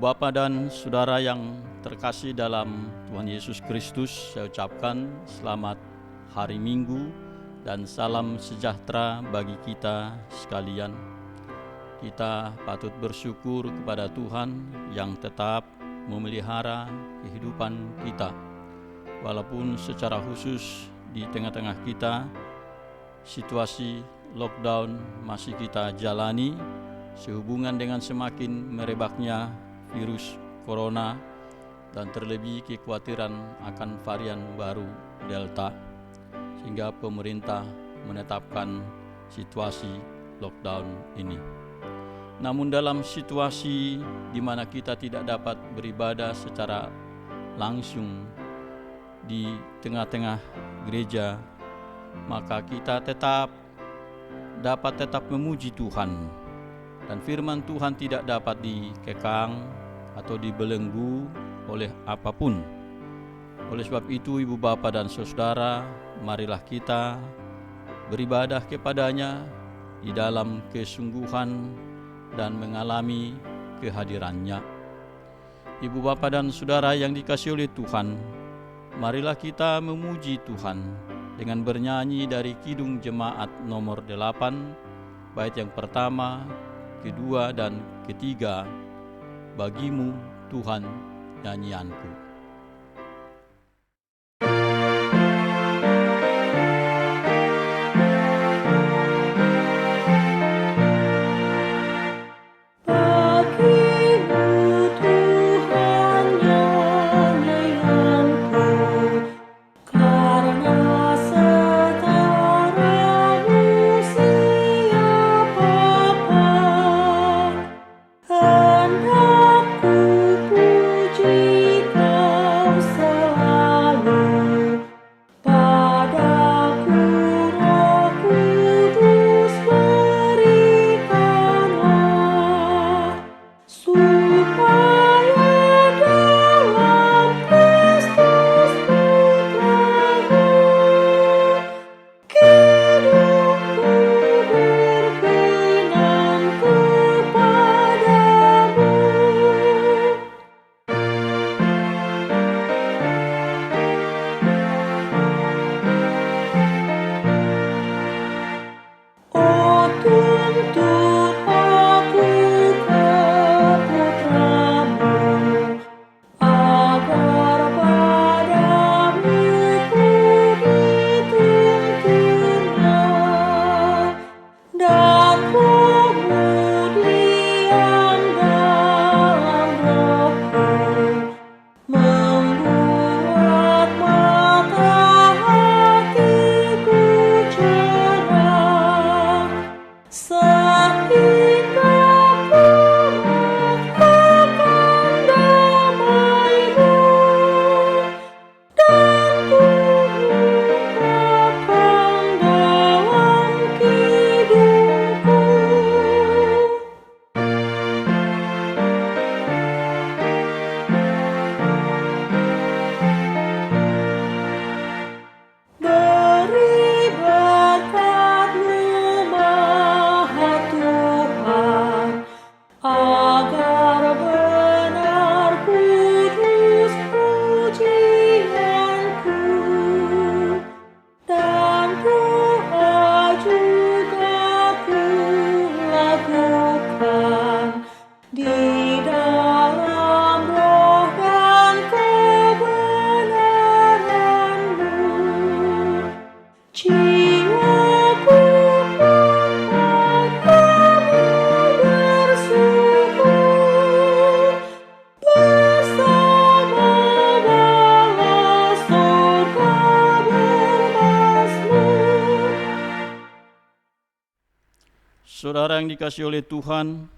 Bapa dan saudara yang terkasih dalam Tuhan Yesus Kristus, saya ucapkan selamat hari Minggu dan salam sejahtera bagi kita sekalian. Kita patut bersyukur kepada Tuhan yang tetap memelihara kehidupan kita. Walaupun secara khusus di tengah-tengah kita situasi lockdown masih kita jalani sehubungan dengan semakin merebaknya virus corona dan terlebih kekhawatiran akan varian baru Delta, sehingga pemerintah menetapkan situasi lockdown ini. Namun dalam situasi di mana kita tidak dapat beribadah secara langsung di tengah-tengah gereja, maka kita dapat tetap memuji Tuhan, dan firman Tuhan tidak dapat dikekang atau dibelenggu oleh apapun. Oleh sebab itu, ibu bapa dan saudara, marilah kita beribadah kepadanya di dalam kesungguhan dan mengalami kehadirannya. Ibu bapa dan saudara yang dikasihi oleh Tuhan, marilah kita memuji Tuhan dengan bernyanyi dari Kidung Jemaat nomor 8, bait yang pertama, kedua, dan ketiga. Bagimu Tuhan nyanyianku. Saudara yang dikasihi oleh Tuhan,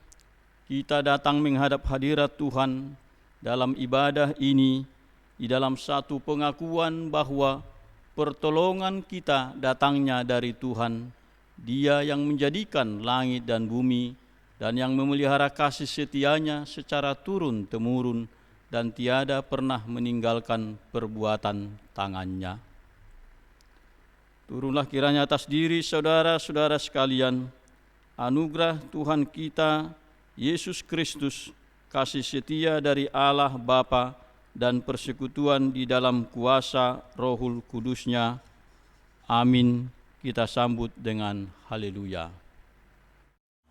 kita datang menghadap hadirat Tuhan dalam ibadah ini di dalam satu pengakuan bahwa pertolongan kita datangnya dari Tuhan, Dia yang menjadikan langit dan bumi dan yang memelihara kasih setianya secara turun-temurun dan tiada pernah meninggalkan perbuatan tangannya. Turunlah kiranya atas diri saudara-saudara sekalian anugerah Tuhan kita Yesus Kristus, kasih setia dari Allah Bapa, dan persekutuan di dalam kuasa Rohul Kudus-Nya. Amin. Kita sambut dengan haleluya.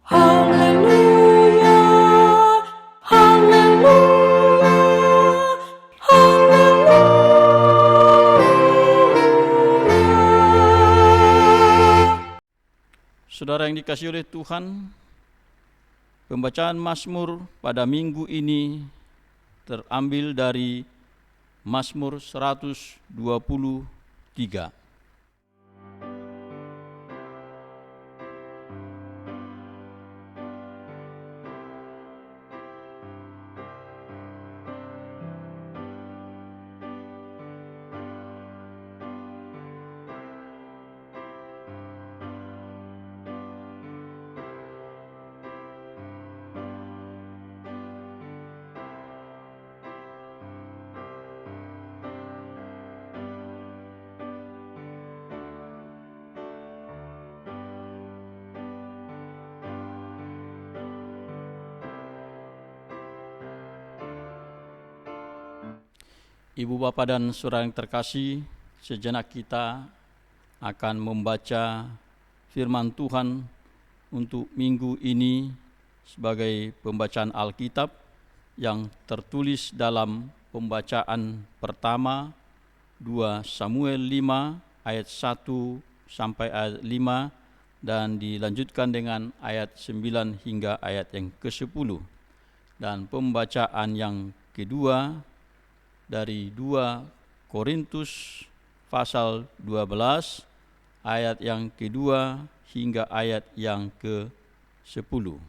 Haleluya, haleluya, haleluya. Saudara yang dikasihi oleh Tuhan, pembacaan Mazmur pada minggu ini terambil dari Mazmur 123. Ibu bapa dan saudara yang terkasih, sejenak kita akan membaca firman Tuhan untuk minggu ini sebagai pembacaan Alkitab yang tertulis dalam pembacaan pertama 2 Samuel 5 ayat 1 sampai ayat 5 dan dilanjutkan dengan ayat 9 hingga ayat yang ke-10. Dan pembacaan yang kedua dari 2 Korintus pasal 12 ayat yang kedua hingga ayat yang ke-10.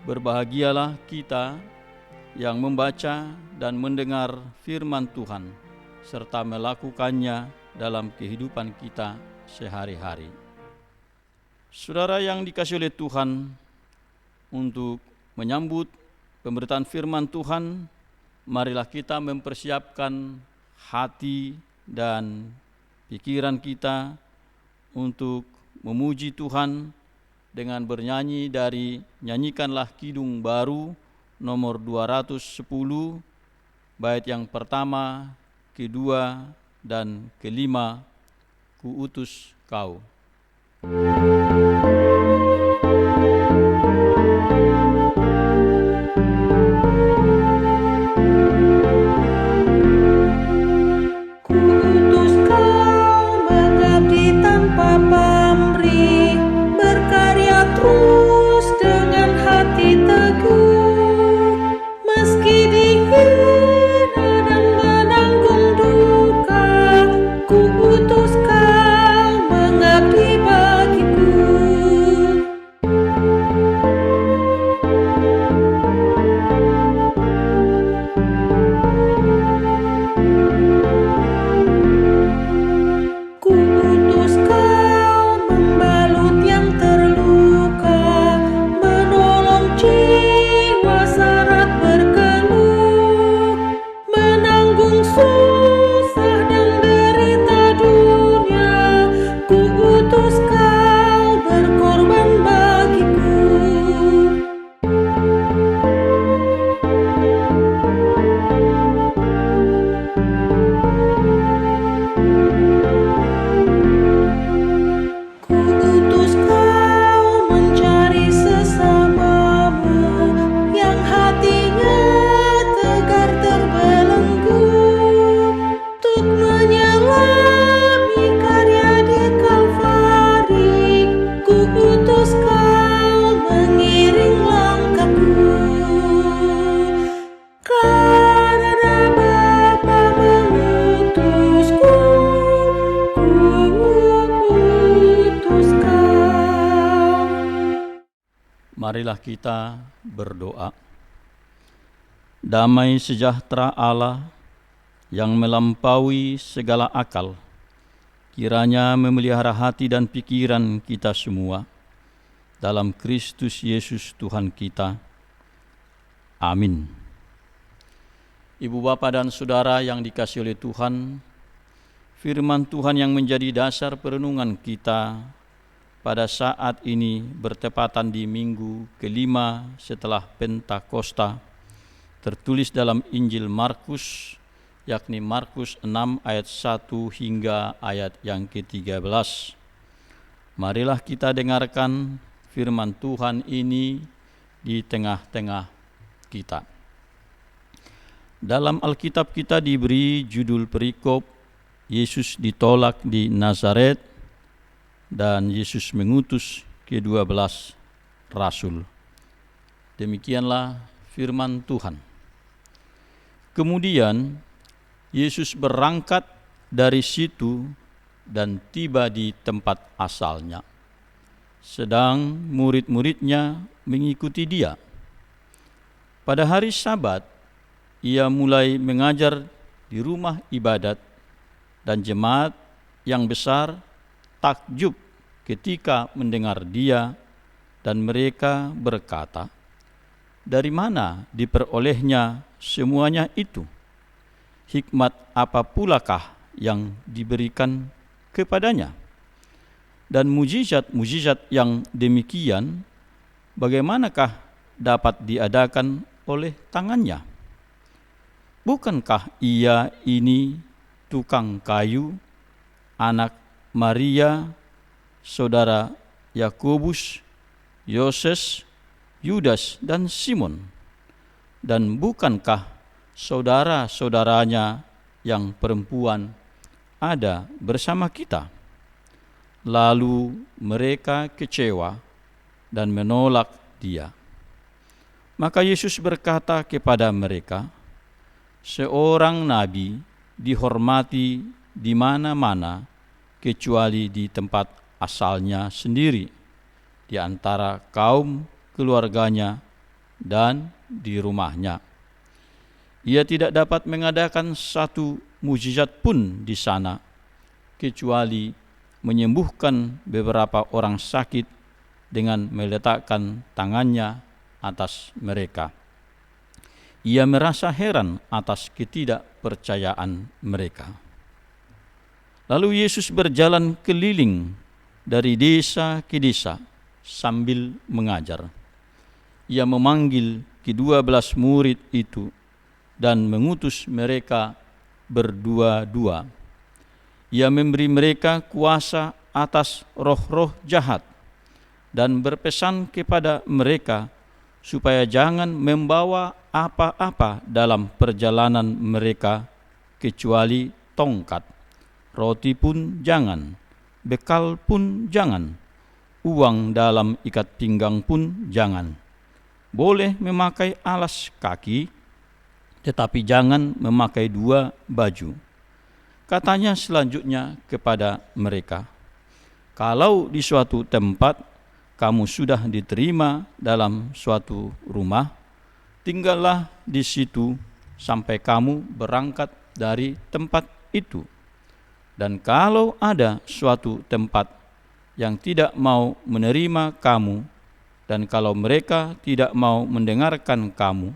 Berbahagialah kita yang membaca dan mendengar firman Tuhan, serta melakukannya dalam kehidupan kita sehari-hari. Saudara yang dikasihi oleh Tuhan, untuk menyambut pemberitaan firman Tuhan, marilah kita mempersiapkan hati dan pikiran kita untuk memuji Tuhan dengan bernyanyi dari Nyanyikanlah Kidung Baru nomor 210, bait yang pertama, kedua, dan kelima, Kuutus Kau. Kuutus Kau mengabdi tanpa pamrih, berkarya terus dengan hati teguh. Meski dihina dan menanggung duka, Kuutus Kau mengabdi bagiku. Kuutus Kau membalut yang terluka, menolong jiwa syarat berkeluh, menanggung susah dan derita dunia. Kuutus Kau berkorban bagiku. Kuutus Kau mencari sesamamu yang hatinya tegar terbelenggu, untuk menyelami karya di Kalvari. Kuutus Kau mengiring langkahku, karena Bapa mengutusku. Kuutus Kau. Marilah kita berdoa. Damai sejahtera Allah yang melampaui segala akal, kiranya memelihara hati dan pikiran kita semua dalam Kristus Yesus Tuhan kita. Amin. Ibu bapa dan saudara yang dikasihi oleh Tuhan, firman Tuhan yang menjadi dasar perenungan kita pada saat ini bertepatan di minggu kelima setelah Pentakosta, tertulis dalam Injil Markus, yakni Markus 6 ayat 1 hingga ayat yang ke-13. Marilah kita dengarkan firman Tuhan ini di tengah-tengah kita. Dalam Alkitab kita diberi judul perikop Yesus ditolak di Nazaret dan Yesus mengutus ke-12 rasul. Demikianlah firman Tuhan. Kemudian Yesus berangkat dari situ dan tiba di tempat asalnya, sedang murid-muridnya mengikuti dia. Pada hari Sabat, ia mulai mengajar di rumah ibadat, dan jemaat yang besar takjub ketika mendengar dia, dan mereka berkata, "Dari mana diperolehnya semuanya itu? Hikmat apa pulakah yang diberikan kepadanya? Dan mujizat-mujizat yang demikian, bagaimanakah dapat diadakan oleh tangannya? Bukankah ia ini tukang kayu, anak Maria, saudara Yakobus, Yoses, Yudas, dan Simon? Dan bukankah saudara-saudaranya yang perempuan ada bersama kita?" Lalu mereka kecewa dan menolak dia. Maka Yesus berkata kepada mereka, "Seorang nabi dihormati di mana-mana kecuali di tempat asalnya sendiri, di antara kaum keluarganya dan di rumahnya. Ia tidak dapat mengadakan satu mukjizat pun di sana, kecuali menyembuhkan beberapa orang sakit dengan meletakkan tangannya atas mereka. Ia merasa heran atas ketidakpercayaan mereka. Lalu Yesus berjalan keliling dari desa ke desa sambil mengajar. Ia memanggil ke-12 murid itu dan mengutus mereka berdua-dua. Ia memberi mereka kuasa atas roh-roh jahat dan berpesan kepada mereka supaya jangan membawa apa-apa dalam perjalanan mereka kecuali tongkat, roti pun jangan, bekal pun jangan, uang dalam ikat pinggang pun jangan. Boleh memakai alas kaki, tetapi jangan memakai 2 baju. Katanya selanjutnya kepada mereka, kalau di suatu tempat kamu sudah diterima dalam suatu rumah, tinggallah di situ sampai kamu berangkat dari tempat itu. Dan kalau ada suatu tempat yang tidak mau menerima kamu, dan kalau mereka tidak mau mendengarkan kamu,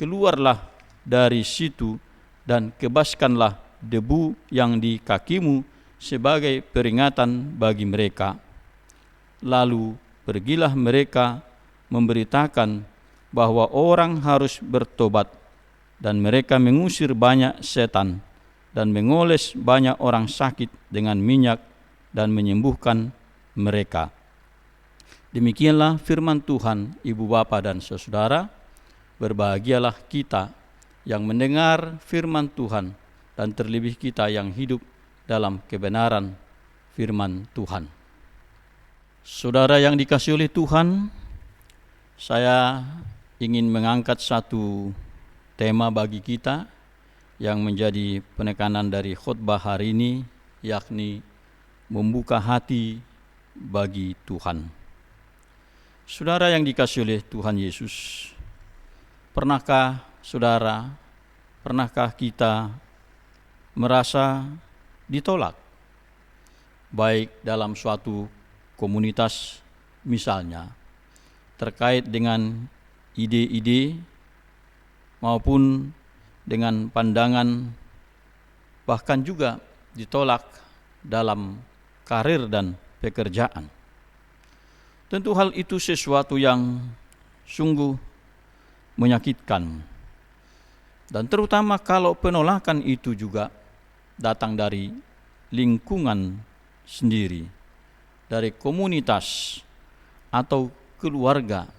keluarlah dari situ dan kebaskanlah debu yang di kakimu sebagai peringatan bagi mereka. Lalu pergilah mereka memberitakan bahwa orang harus bertobat, dan mereka mengusir banyak setan dan mengoles banyak orang sakit dengan minyak dan menyembuhkan mereka. Demikianlah firman Tuhan. Ibu bapa dan saudara, berbahagialah kita yang mendengar firman Tuhan, dan terlebih kita yang hidup dalam kebenaran firman Tuhan. Saudara yang dikasihi oleh Tuhan, saya ingin mengangkat satu tema bagi kita yang menjadi penekanan dari khotbah hari ini, yakni membuka hati bagi Tuhan. Saudara yang dikasihi oleh Tuhan Yesus, pernahkah kita merasa ditolak, baik dalam suatu komunitas misalnya, terkait dengan ide-ide maupun dengan pandangan, bahkan juga ditolak dalam karir dan pekerjaan. Tentu hal itu sesuatu yang sungguh menyakitkan, dan terutama kalau penolakan itu juga datang dari lingkungan sendiri, dari komunitas atau keluarga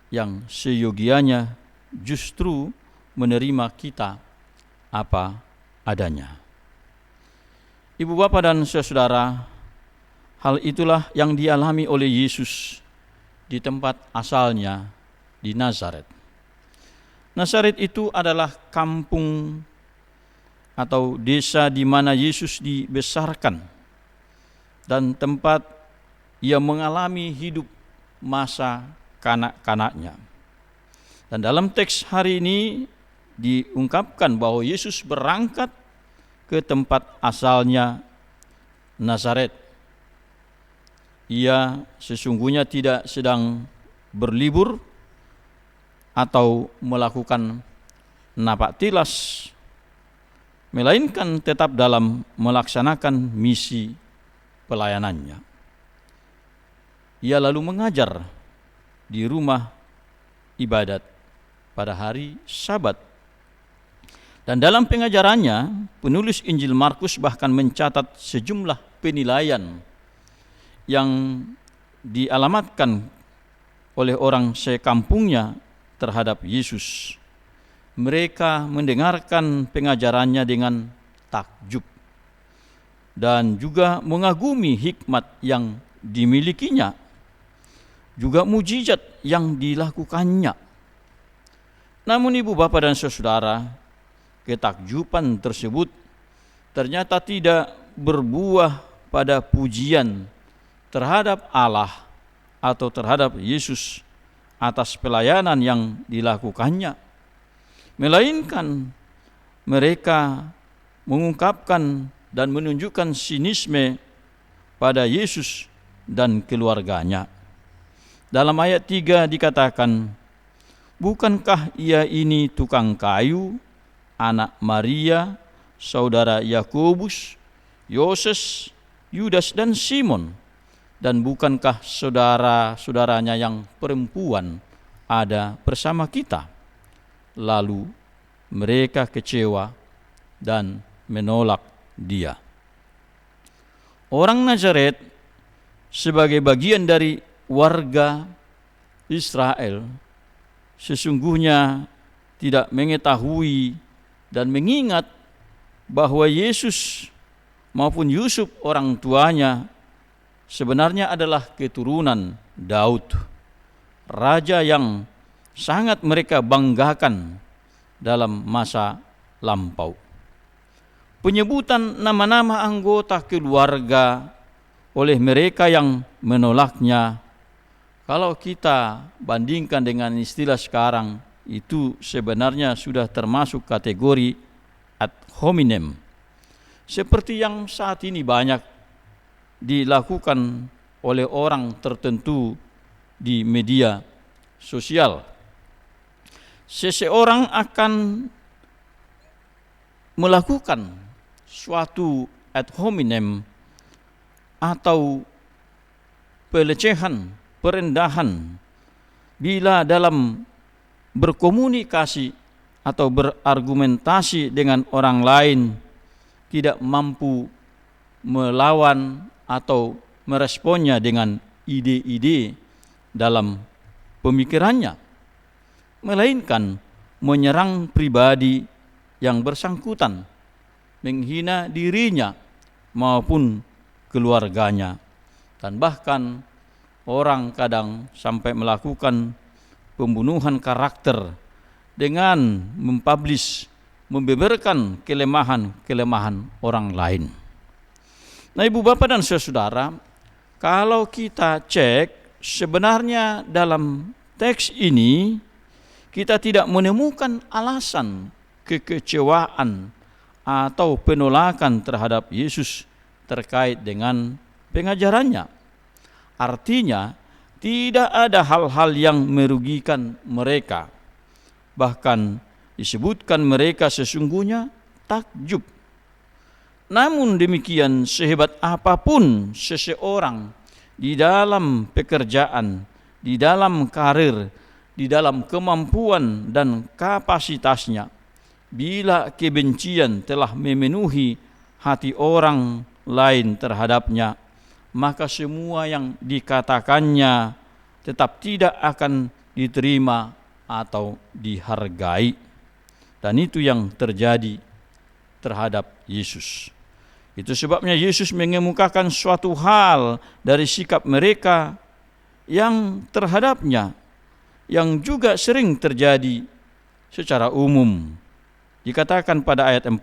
yang seyogianya justru menerima kita apa adanya. Ibu bapa dan saudara, hal itulah yang dialami oleh Yesus di tempat asalnya, di Nazaret. Nazaret itu adalah kampung atau desa di mana Yesus dibesarkan, dan tempat ia mengalami hidup masa kanak-kanaknya. Dan dalam teks hari ini diungkapkan bahwa Yesus berangkat ke tempat asalnya, Nazaret. Ia sesungguhnya tidak sedang berlibur atau melakukan napak tilas, melainkan tetap dalam melaksanakan misi pelayanannya. Ia lalu mengajar di rumah ibadat pada hari Sabat. Dan dalam pengajarannya, penulis Injil Markus bahkan mencatat sejumlah penilaian yang dialamatkan oleh orang sekampungnya terhadap Yesus. Mereka mendengarkan pengajarannya dengan takjub dan juga mengagumi hikmat yang dimilikinya, juga mujizat yang dilakukannya. Namun ibu bapa dan saudara, ketakjuban tersebut ternyata tidak berbuah pada pujian terhadap Allah atau terhadap Yesus atas pelayanan yang dilakukannya, melainkan mereka mengungkapkan dan menunjukkan sinisme pada Yesus dan keluarganya. Dalam ayat 3 dikatakan, bukankah ia ini tukang kayu, anak Maria, saudara Yakobus, Yoses, Yudas dan Simon, dan bukankah saudara-saudaranya yang perempuan ada bersama kita? Lalu mereka kecewa dan menolak dia. Orang Nazaret sebagai bagian dari warga Israel sesungguhnya tidak mengetahui dan mengingat bahwa Yesus maupun Yusuf orang tuanya sebenarnya adalah keturunan Daud, raja yang sangat mereka banggakan dalam masa lampau. Penyebutan nama-nama anggota keluarga oleh mereka yang menolaknya, kalau kita bandingkan dengan istilah sekarang, itu sebenarnya sudah termasuk kategori ad hominem, seperti yang saat ini banyak dilakukan oleh orang tertentu di media sosial. Seseorang akan melakukan suatu ad hominem atau pelecehan, perendahan bila dalam berkomunikasi atau berargumentasi dengan orang lain tidak mampu melawan atau meresponnya dengan ide-ide dalam pemikirannya, melainkan menyerang pribadi yang bersangkutan, menghina dirinya maupun keluarganya, dan bahkan orang kadang sampai melakukan pembunuhan karakter dengan mempublish, membeberkan kelemahan-kelemahan orang lain. Nah, ibu bapak dan saudara, kalau kita cek sebenarnya dalam teks ini kita tidak menemukan alasan kekecewaan atau penolakan terhadap Yesus terkait dengan pengajarannya. Artinya tidak ada hal-hal yang merugikan mereka. Bahkan disebutkan mereka sesungguhnya takjub. Namun demikian, sehebat apapun seseorang di dalam pekerjaan, di dalam karir, di dalam kemampuan dan kapasitasnya, bila kebencian telah memenuhi hati orang lain terhadapnya, maka semua yang dikatakannya tetap tidak akan diterima atau dihargai. Dan itu yang terjadi terhadap Yesus. Itu sebabnya Yesus mengemukakan suatu hal dari sikap mereka yang terhadapnya, yang juga sering terjadi secara umum. Dikatakan pada ayat 4,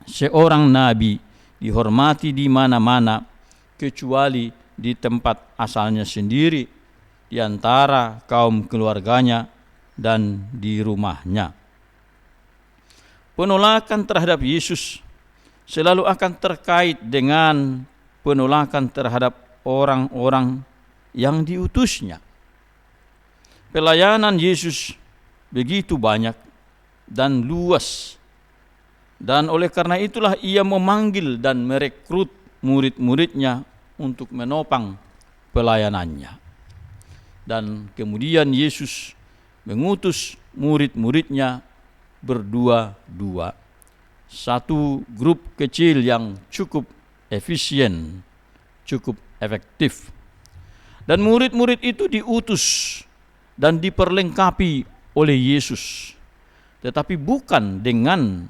seorang nabi dihormati di mana-mana kecuali di tempat asalnya sendiri, di antara kaum keluarganya dan di rumahnya. Penolakan terhadap Yesus selalu akan terkait dengan penolakan terhadap orang-orang yang diutusnya. Pelayanan Yesus begitu banyak dan luas, dan oleh karena itulah ia memanggil dan merekrut murid-muridnya untuk menopang pelayanannya. Dan kemudian Yesus mengutus murid-muridnya berdua-dua. Satu grup kecil yang cukup efisien, cukup efektif. Dan murid-murid itu diutus dan diperlengkapi oleh Yesus, tetapi bukan dengan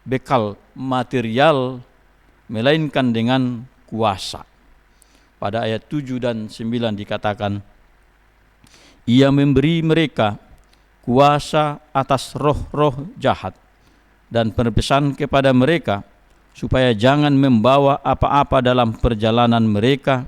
bekal material, melainkan dengan kuasa. Pada ayat 7 dan 9 dikatakan, ia memberi mereka kuasa atas roh-roh jahat dan berpesan kepada mereka supaya jangan membawa apa-apa dalam perjalanan mereka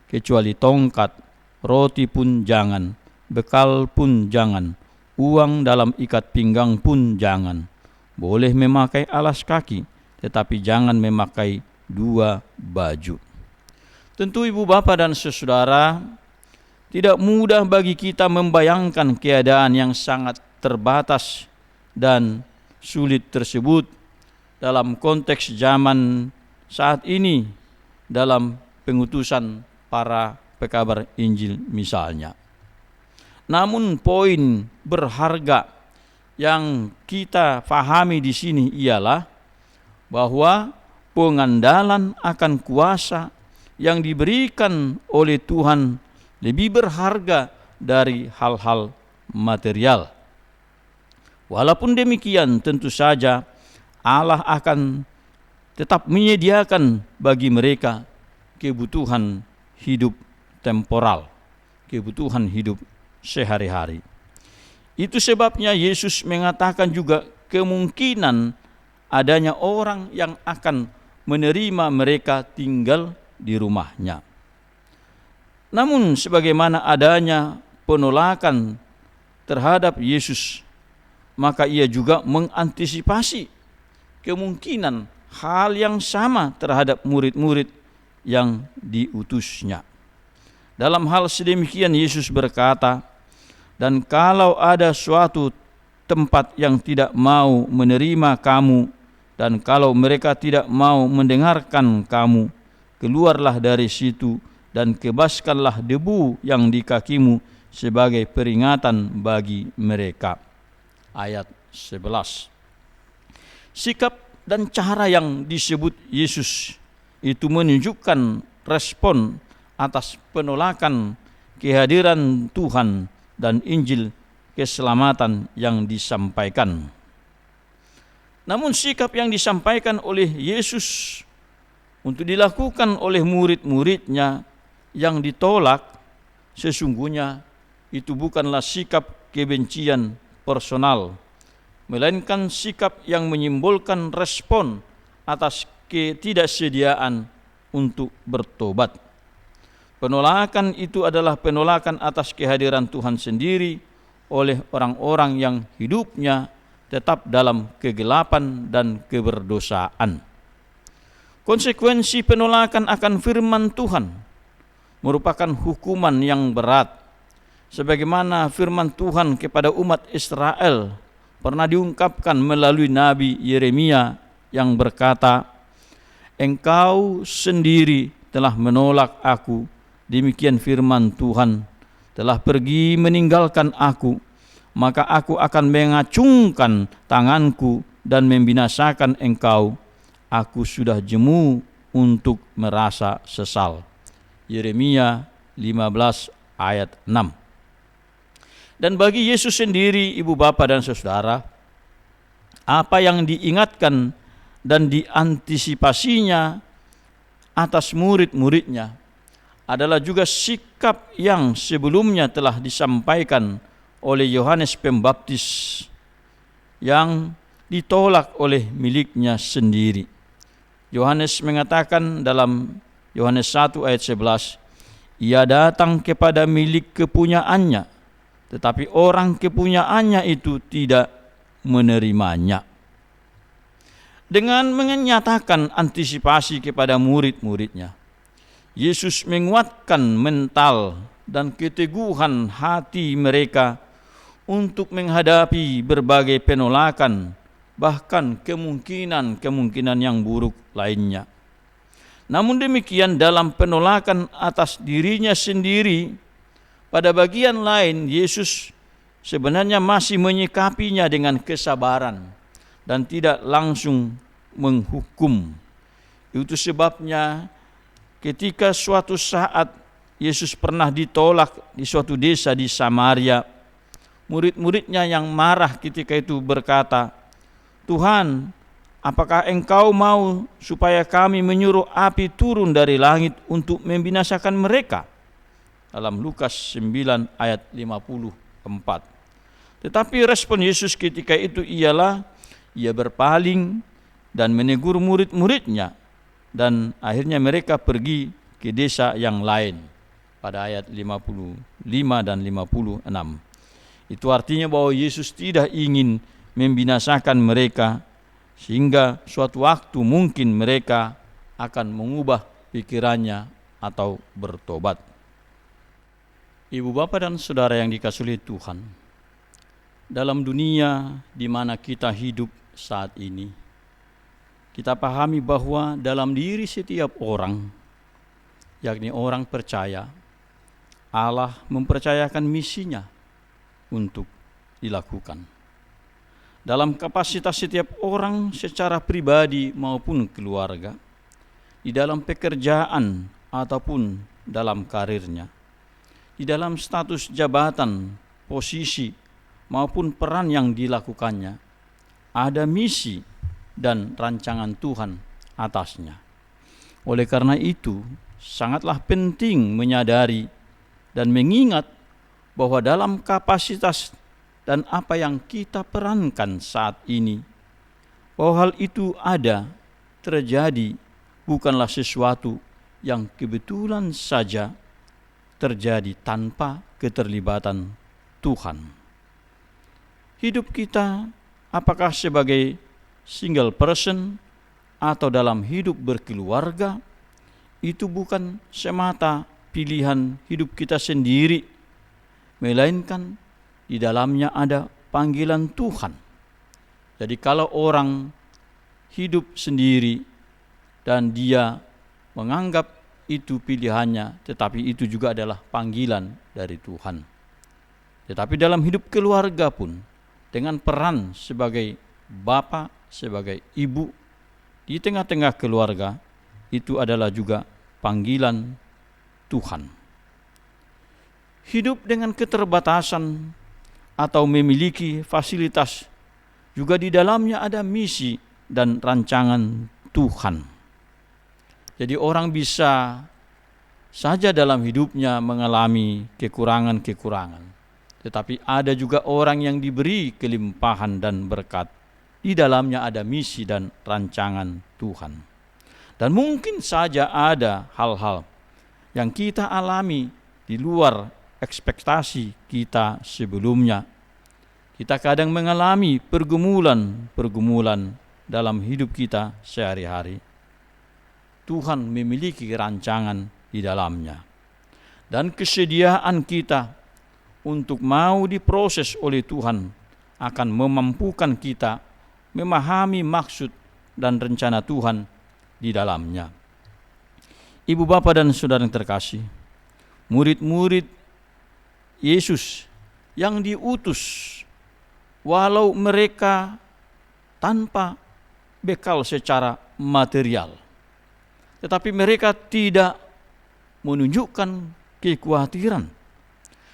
kecuali tongkat, roti pun jangan, bekal pun jangan, uang dalam ikat pinggang pun jangan. Boleh memakai alas kaki, tetapi jangan memakai 2 baju. Tentu ibu bapa dan saudara, tidak mudah bagi kita membayangkan keadaan yang sangat terbatas dan sulit tersebut dalam konteks zaman saat ini dalam pengutusan para pekabar Injil misalnya. Namun poin berharga yang kita pahami di sini ialah bahwa pengandalan akan kuasa yang diberikan oleh Tuhan lebih berharga dari hal-hal material. Walaupun demikian, tentu saja Allah akan tetap menyediakan bagi mereka kebutuhan hidup temporal, kebutuhan hidup sehari-hari. Itu sebabnya Yesus mengatakan juga kemungkinan adanya orang yang akan menerima mereka tinggal di rumahnya. Namun sebagaimana adanya penolakan terhadap Yesus, maka ia juga mengantisipasi kemungkinan hal yang sama terhadap murid-murid yang diutusnya. Dalam hal sedemikian Yesus berkata, "Dan kalau ada suatu tempat yang tidak mau menerima kamu, dan kalau mereka tidak mau mendengarkan kamu, keluarlah dari situ dan kebaskanlah debu yang di kakimu sebagai peringatan bagi mereka." Ayat 11. Sikap dan cara yang disebut Yesus itu menunjukkan respon atas penolakan kehadiran Tuhan dan Injil keselamatan yang disampaikan. Namun sikap yang disampaikan oleh Yesus untuk dilakukan oleh murid-muridnya yang ditolak, sesungguhnya itu bukanlah sikap kebencian personal, melainkan sikap yang menyimbolkan respon atas ketidaksediaan untuk bertobat. Penolakan itu adalah penolakan atas kehadiran Tuhan sendiri oleh orang-orang yang hidupnya tetap dalam kegelapan dan keberdosaan. Konsekuensi penolakan akan firman Tuhan merupakan hukuman yang berat, sebagaimana firman Tuhan kepada umat Israel pernah diungkapkan melalui Nabi Yeremia yang berkata, "Engkau sendiri telah menolak aku, demikian firman Tuhan, telah pergi meninggalkan aku, maka aku akan mengacungkan tanganku dan membinasakan engkau. Aku sudah jemu untuk merasa sesal." Yeremia 15 ayat 6. Dan bagi Yesus sendiri, ibu bapa dan saudara, apa yang diingatkan dan diantisipasinya atas murid-muridnya adalah juga sikap yang sebelumnya telah disampaikan oleh Yohanes Pembaptis yang ditolak oleh miliknya sendiri. Yohanes mengatakan dalam Yohanes 1 ayat 11, "Ia datang kepada milik kepunyaannya, tetapi orang kepunyaannya itu tidak menerimanya." Dengan menyatakan antisipasi kepada murid-muridnya, Yesus menguatkan mental dan keteguhan hati mereka untuk menghadapi berbagai penolakan, bahkan kemungkinan yang buruk lainnya. Namun demikian, dalam penolakan atas dirinya sendiri, pada bagian lain Yesus sebenarnya masih menyikapinya dengan kesabaran dan tidak langsung menghukum. Itu sebabnya ketika suatu saat Yesus pernah ditolak di suatu desa di Samaria, murid-muridnya yang marah ketika itu berkata, "Tuhan, apakah engkau mau supaya kami menyuruh api turun dari langit untuk membinasakan mereka?" Dalam Lukas 9 ayat 54. Tetapi respon Yesus ketika itu ialah ia berpaling dan menegur murid-muridnya, dan akhirnya mereka pergi ke desa yang lain. pada ayat 55 dan 56. Itu artinya bahwa Yesus tidak ingin membinasakan mereka, sehingga suatu waktu mungkin mereka akan mengubah pikirannya atau bertobat. Ibu bapa dan saudara yang dikasihi oleh Tuhan, dalam dunia di mana kita hidup saat ini, kita pahami bahwa dalam diri setiap orang, yakni orang percaya, Allah mempercayakan misinya untuk dilakukan. Dalam kapasitas setiap orang secara pribadi maupun keluarga, di dalam pekerjaan ataupun dalam karirnya, di dalam status jabatan, posisi maupun peran yang dilakukannya, ada misi dan rancangan Tuhan atasnya. Oleh karena itu, sangatlah penting menyadari dan mengingat bahwa dalam kapasitas dan apa yang kita perankan saat ini, bahwa hal itu ada, terjadi, bukanlah sesuatu yang kebetulan saja terjadi tanpa keterlibatan Tuhan. Hidup kita, apakah sebagai single person atau dalam hidup berkeluarga, itu bukan semata pilihan hidup kita sendiri, melainkan di dalamnya ada panggilan Tuhan. Jadi kalau orang hidup sendiri dan dia menganggap itu pilihannya, tetapi itu juga adalah panggilan dari Tuhan. Tetapi dalam hidup keluarga pun, dengan peran sebagai bapa, sebagai ibu di tengah-tengah keluarga, itu adalah juga panggilan Tuhan. Hidup dengan keterbatasan atau memiliki fasilitas, juga di dalamnya ada misi dan rancangan Tuhan. Jadi orang bisa saja dalam hidupnya mengalami kekurangan-kekurangan, tetapi ada juga orang yang diberi kelimpahan dan berkat. Di dalamnya ada misi dan rancangan Tuhan. Dan mungkin saja ada hal-hal yang kita alami di luar ekspektasi kita sebelumnya. Kita kadang mengalami pergumulan dalam hidup kita sehari-hari. Tuhan memiliki rancangan di dalamnya. Dan kesediaan kita untuk mau diproses oleh Tuhan akan memampukan kita memahami maksud dan rencana Tuhan di dalamnya. Ibu bapa dan saudara yang terkasih, murid-murid Yesus yang diutus, walau mereka tanpa bekal secara material, tetapi mereka tidak menunjukkan kekhawatiran,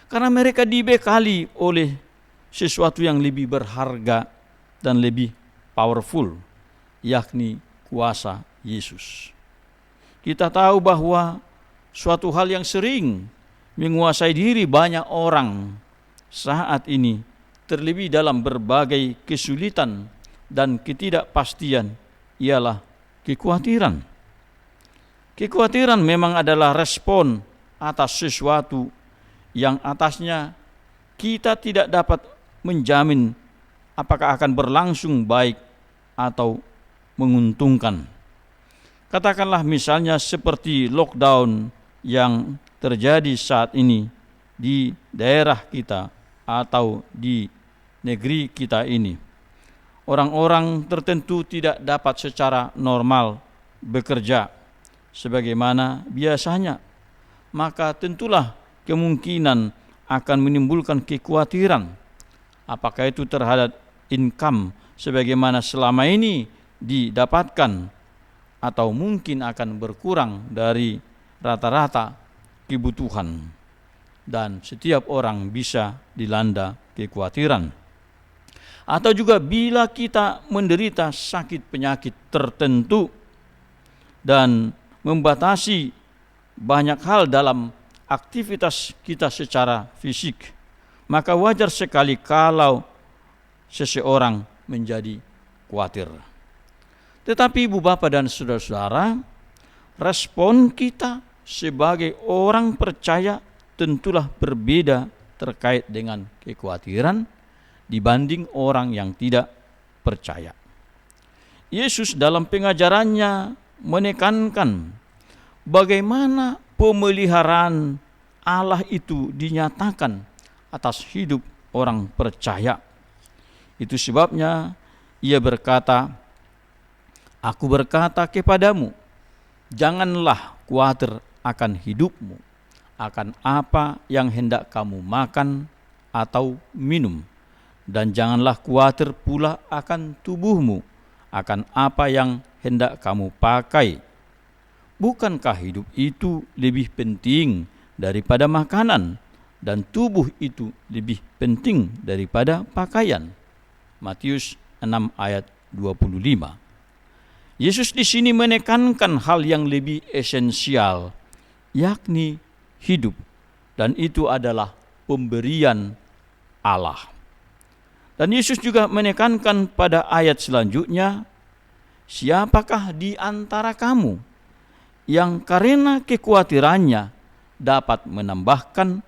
karena mereka dibekali oleh sesuatu yang lebih berharga dan lebih powerful, yakni kuasa Yesus. Kita tahu bahwa suatu hal yang sering menguasai diri banyak orang saat ini, terlebih dalam berbagai kesulitan dan ketidakpastian, ialah kekhawatiran. Kekhawatiran memang adalah respon atas sesuatu yang atasnya kita tidak dapat menjamin apakah akan berlangsung baik atau menguntungkan. Katakanlah misalnya seperti lockdown yang terjadi saat ini di daerah kita atau di negeri kita ini. Orang-orang tertentu tidak dapat secara normal bekerja sebagaimana biasanya, maka tentulah kemungkinan akan menimbulkan kekhawatiran, apakah itu terhadap income sebagaimana selama ini didapatkan, atau mungkin akan berkurang dari rata-rata kebutuhan. Dan setiap orang bisa dilanda kekhawatiran. Atau juga bila kita menderita sakit penyakit tertentu dan membatasi banyak hal dalam aktivitas kita secara fisik, maka wajar sekali kalau seseorang menjadi khawatir. Tetapi ibu bapa dan saudara-saudara, respon kita sebagai orang percaya tentulah berbeda terkait dengan kekhawatiran dibanding orang yang tidak percaya. Yesus dalam pengajarannya menekankan bagaimana pemeliharaan Allah itu dinyatakan atas hidup orang percaya. Itu sebabnya ia berkata, "Aku berkata kepadamu, janganlah khawatir akan hidupmu, akan apa yang hendak kamu makan atau minum, dan janganlah khawatir pula akan tubuhmu, akan apa yang hendak kamu pakai. Bukankah hidup itu lebih penting daripada makanan, dan tubuh itu lebih penting daripada pakaian?" Matius 6 ayat 25. Yesus di sini menekankan hal yang lebih esensial, yakni hidup, dan itu adalah pemberian Allah. Dan Yesus juga menekankan pada ayat selanjutnya, "Siapakah di antara kamu yang karena kekhawatirannya dapat menambahkan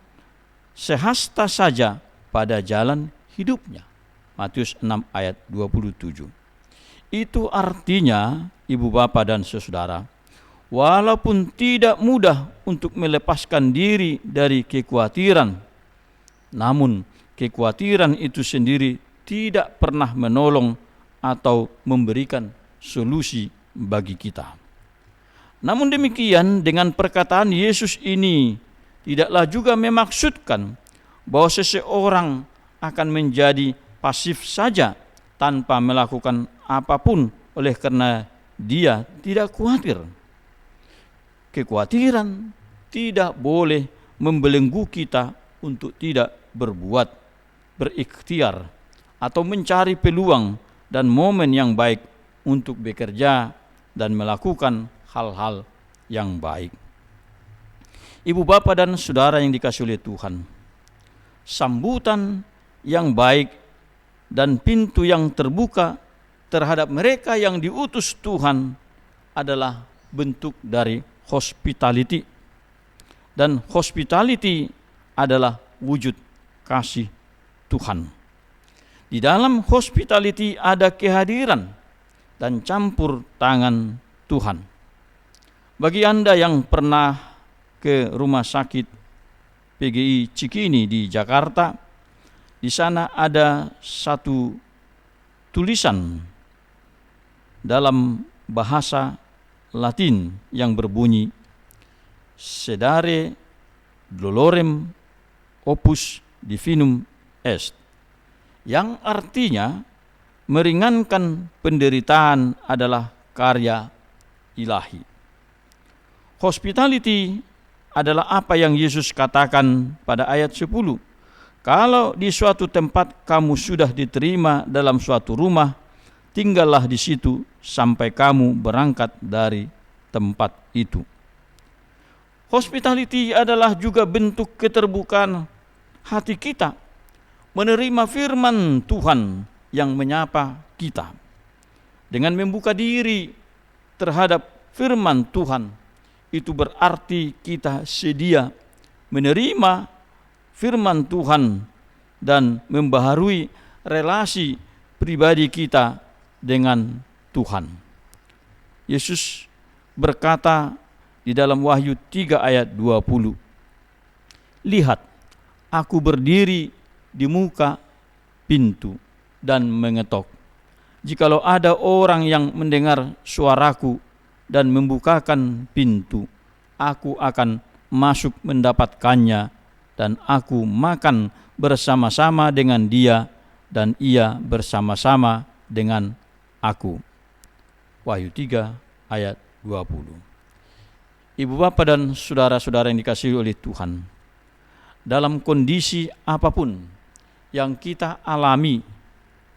sehasta saja pada jalan hidupnya?" Matius 6 ayat 27. Itu artinya, ibu bapa dan saudara, walaupun tidak mudah untuk melepaskan diri dari kekhawatiran, namun kekhawatiran itu sendiri tidak pernah menolong atau memberikan solusi bagi kita. Namun demikian, dengan perkataan Yesus ini tidaklah juga memaksudkan bahwa seseorang akan menjadi pasif saja tanpa melakukan apapun oleh karena dia tidak khawatir. Kekhawatiran tidak boleh membelenggu kita untuk tidak berbuat, berikhtiar, atau mencari peluang dan momen yang baik untuk bekerja dan melakukan hal-hal yang baik. Ibu bapa dan saudara yang dikasihi oleh Tuhan, sambutan yang baik dan pintu yang terbuka terhadap mereka yang diutus Tuhan adalah bentuk dari hospitality. Dan hospitality adalah wujud kasih Tuhan. Di dalam hospitality ada kehadiran dan campur tangan Tuhan. Bagi Anda yang pernah ke rumah sakit PGI Cikini di Jakarta, di sana ada satu tulisan dalam bahasa Latin yang berbunyi, "Sedare dolorem opus divinum est", yang artinya meringankan penderitaan adalah karya ilahi. Hospitality adalah apa yang Yesus katakan pada ayat 10. "Kalau di suatu tempat kamu sudah diterima dalam suatu rumah, tinggallah di situ sampai kamu berangkat dari tempat itu." Hospitality adalah juga bentuk keterbukaan hati kita menerima firman Tuhan yang menyapa kita. Dengan membuka diri terhadap firman Tuhan, itu berarti kita sedia menerima firman Tuhan dan membaharui relasi pribadi kita dengan Tuhan. Yesus berkata di dalam Wahyu 3 ayat 20, "Lihat, aku berdiri di muka pintu dan mengetok. Jikalau ada orang yang mendengar suaraku dan membukakan pintu, aku akan masuk mendapatkannya, dan aku makan bersama-sama dengan dia, dan ia bersama-sama dengan aku." Wahyu 3 ayat 20. Ibu bapa dan saudara-saudara yang dikasihi oleh Tuhan, dalam kondisi apapun yang kita alami,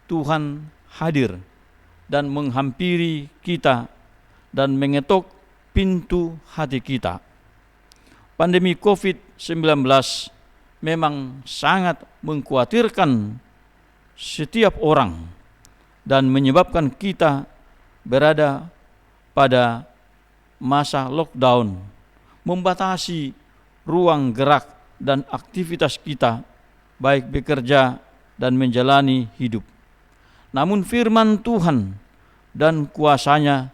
Tuhan hadir dan menghampiri kita dan mengetok pintu hati kita. Pandemi COVID-19 memang sangat mengkhawatirkan setiap orang dan menyebabkan kita berada pada masa lockdown, membatasi ruang gerak dan aktivitas kita, baik bekerja dan menjalani hidup. Namun firman Tuhan dan kuasanya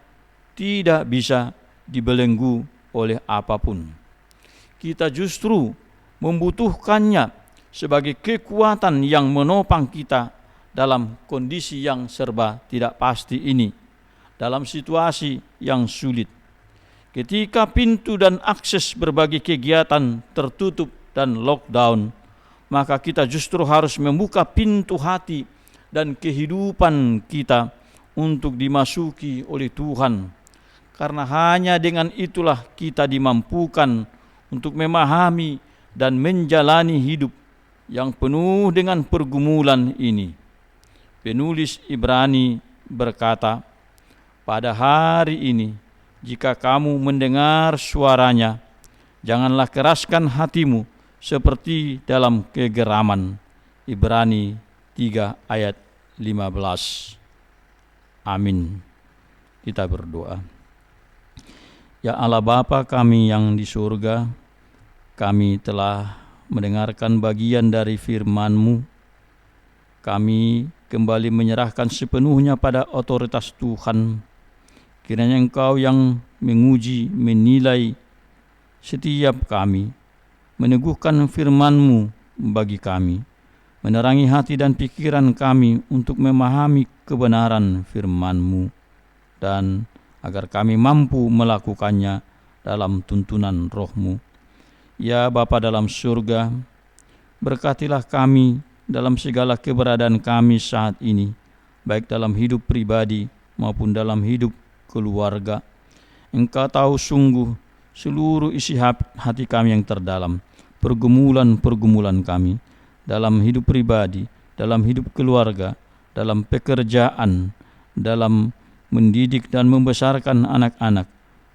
tidak bisa dibelenggu oleh apapun. Kita justru membutuhkannya sebagai kekuatan yang menopang kita dalam kondisi yang serba tidak pasti ini, dalam situasi yang sulit. Ketika pintu dan akses berbagai kegiatan tertutup dan lockdown, maka kita justru harus membuka pintu hati dan kehidupan kita untuk dimasuki oleh Tuhan. Karena hanya dengan itulah kita dimampukan untuk memahami dan menjalani hidup yang penuh dengan pergumulan ini. Penulis Ibrani berkata, pada hari ini, jika kamu mendengar suaranya, janganlah keraskan hatimu seperti dalam kegeraman. Ibrani 3 ayat 15. Amin. Kita berdoa. Ya Allah Bapa kami yang di surga, kami telah mendengarkan bagian dari firman-Mu. Kami kembali menyerahkan sepenuhnya pada otoritas Tuhan. Kiranya Engkau yang menguji, menilai setiap kami, meneguhkan firman-Mu bagi kami, menerangi hati dan pikiran kami untuk memahami kebenaran firman-Mu, dan agar kami mampu melakukannya dalam tuntunan Roh-Mu. Ya Bapa dalam surga, berkatilah kami dalam segala keberadaan kami saat ini, baik dalam hidup pribadi maupun dalam hidup keluarga. Engkau tahu sungguh seluruh isi hati kami yang terdalam, pergumulan-pergumulan kami dalam hidup pribadi, dalam hidup keluarga, dalam pekerjaan, dalam mendidik dan membesarkan anak-anak,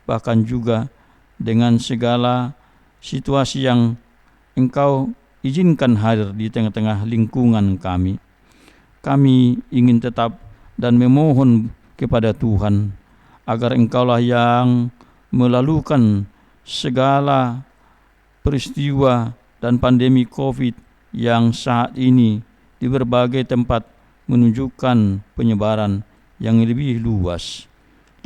bahkan juga dengan segala situasi yang Engkau izinkan hadir di tengah-tengah lingkungan kami. Kami ingin tetap dan memohon kepada Tuhan agar Engkaulah yang melalukan segala peristiwa dan pandemi COVID yang saat ini di berbagai tempat menunjukkan penyebaran yang lebih luas.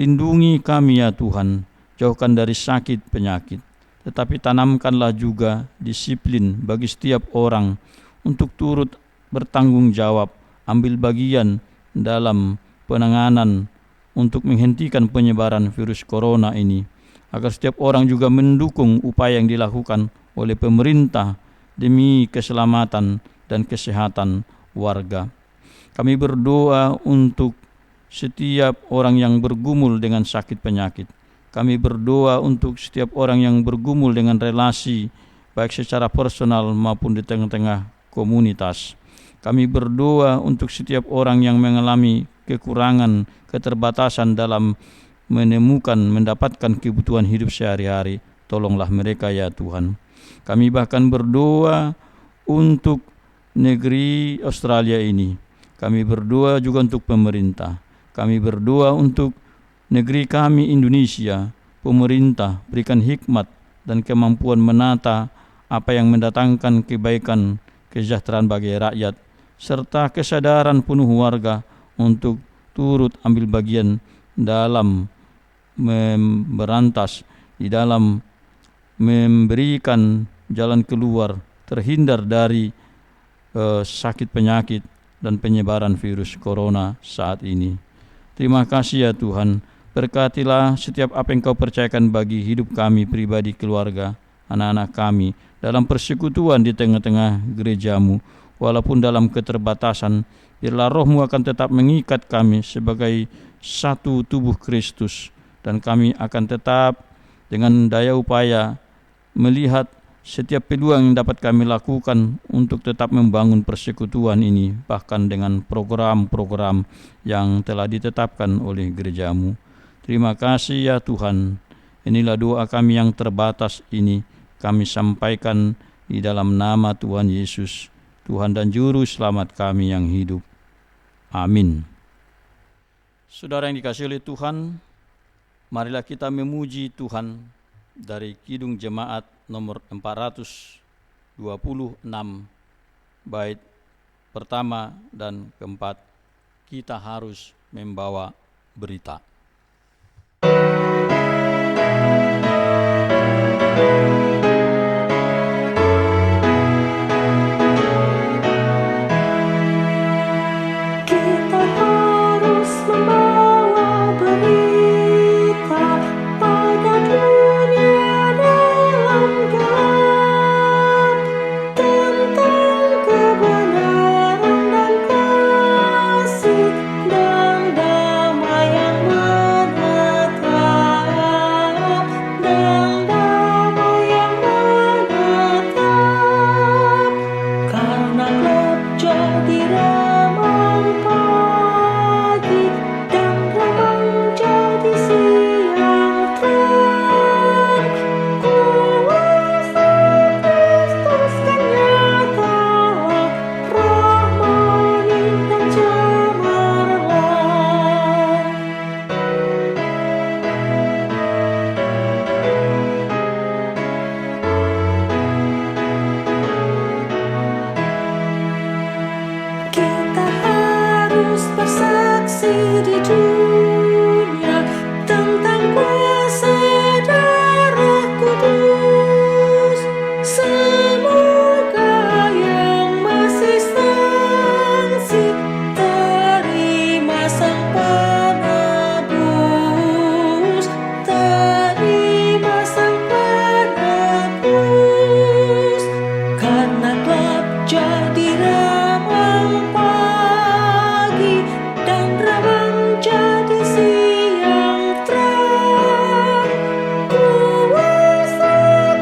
Lindungi kami ya Tuhan, jauhkan dari sakit penyakit, tetapi tanamkanlah juga disiplin bagi setiap orang untuk turut bertanggung jawab, ambil bagian dalam penanganan untuk menghentikan penyebaran virus corona ini, agar setiap orang juga mendukung upaya yang dilakukan oleh pemerintah demi keselamatan dan kesehatan warga. Kami berdoa untuk setiap orang yang bergumul dengan sakit penyakit. Kami berdoa untuk setiap orang yang bergumul dengan relasi, baik secara personal maupun di tengah-tengah komunitas. Kami berdoa untuk setiap orang yang mengalami kekurangan, keterbatasan dalam mendapatkan kebutuhan hidup sehari-hari. Tolonglah mereka ya Tuhan. Kami bahkan berdoa untuk negeri Australia ini. Kami berdoa juga untuk pemerintah. Kami berdoa untuk negeri kami Indonesia. Pemerintah berikan hikmat dan kemampuan menata apa yang mendatangkan kebaikan, kesejahteraan bagi rakyat, serta kesadaran penuh warga untuk turut ambil bagian dalam memberantas, di dalam memberikan jalan keluar, terhindar dari sakit penyakit dan penyebaran virus corona saat ini. Terima kasih ya Tuhan, berkatilah setiap apa yang Kau percayakan bagi hidup kami pribadi, keluarga, anak-anak kami, dalam persekutuan di tengah-tengah gereja-Mu, walaupun dalam keterbatasan, biarlah Roh-Mu akan tetap mengikat kami sebagai satu tubuh Kristus, dan kami akan tetap dengan daya upaya melihat setiap peluang yang dapat kami lakukan untuk tetap membangun persekutuan ini, bahkan dengan program-program yang telah ditetapkan oleh gereja-Mu. Terima kasih ya Tuhan. Inilah doa kami yang terbatas ini, kami sampaikan di dalam nama Tuhan Yesus, Tuhan dan Juru Selamat kami yang hidup. Amin. Saudara yang dikasihi oleh Tuhan, marilah kita memuji Tuhan dari Kidung Jemaat nomor 412 26 bait pertama dan keempat, kita harus membawa berita. Kita harus membawa berita pada dunia dalam gelap tentang kebenaran dan kasih dan damai yang menetap, dan damai yang menetap. Karena gelap jadi remang pagi dan remang jadi siang terang. Kuasa Kristus kan nyata, rahmani dan cemerlang. Kita harus bersaksi di dunia tentang kuasa darah kudus. Semoga yang masih saksi terima Sang Penebus, terima Sang Penebus. Karena gelap jadi remang pagi dan remang jadi siang terang. Kuasa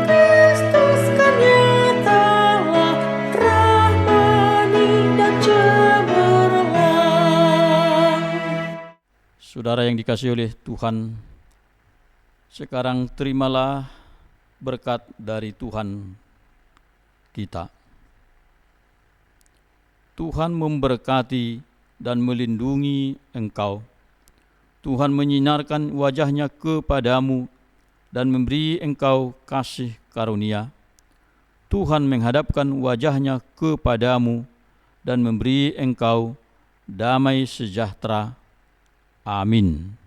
Kristus kan nyata, rahmani dan cemerlang. Saudara yang dikasihi oleh Tuhan, sekarang terimalah berkat dari Tuhan kita. Tuhan memberkati dan melindungi engkau. Tuhan menyinarkan wajah-Nya kepadamu dan memberi engkau kasih karunia. Tuhan menghadapkan wajah-Nya kepadamu dan memberi engkau damai sejahtera. Amin.